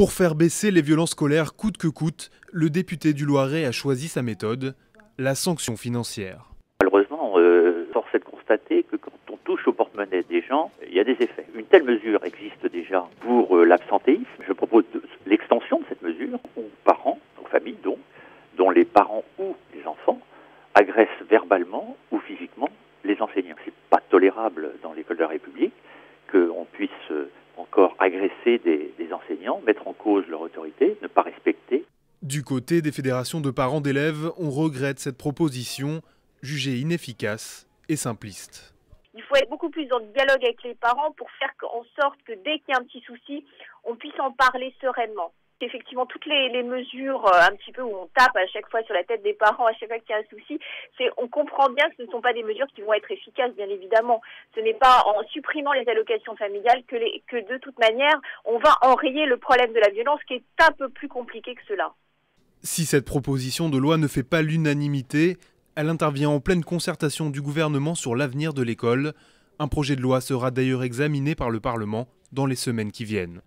Pour faire baisser les violences scolaires coûte que coûte, le député du Loiret a choisi sa méthode, la sanction financière. Malheureusement, force est de constater que quand on touche au porte-monnaie des gens, il y a des effets. Une telle mesure existe déjà pour l'absentéisme. Je propose l'extension de cette mesure aux parents, aux familles donc, dont les parents ou les enfants agressent verbalement ou physiquement les enseignants. C'est pas tolérable dans l'école de la République qu'on puisse encore agresser des enseignants, mettre en cause leur autorité, ne pas respecter. Du côté des fédérations de parents d'élèves, on regrette cette proposition, jugée inefficace et simpliste. Il faut être beaucoup plus dans le dialogue avec les parents pour faire en sorte que dès qu'il y a un petit souci, on puisse en parler sereinement. Effectivement, toutes les mesures un petit peu où on tape à chaque fois sur la tête des parents, à chaque fois qu'il y a un souci, on comprend bien que ce ne sont pas des mesures qui vont être efficaces, bien évidemment. Ce n'est pas en supprimant les allocations familiales que de toute manière, on va enrayer le problème de la violence qui est un peu plus compliqué que cela. Si cette proposition de loi ne fait pas l'unanimité, elle intervient en pleine concertation du gouvernement sur l'avenir de l'école. Un projet de loi sera d'ailleurs examiné par le Parlement dans les semaines qui viennent.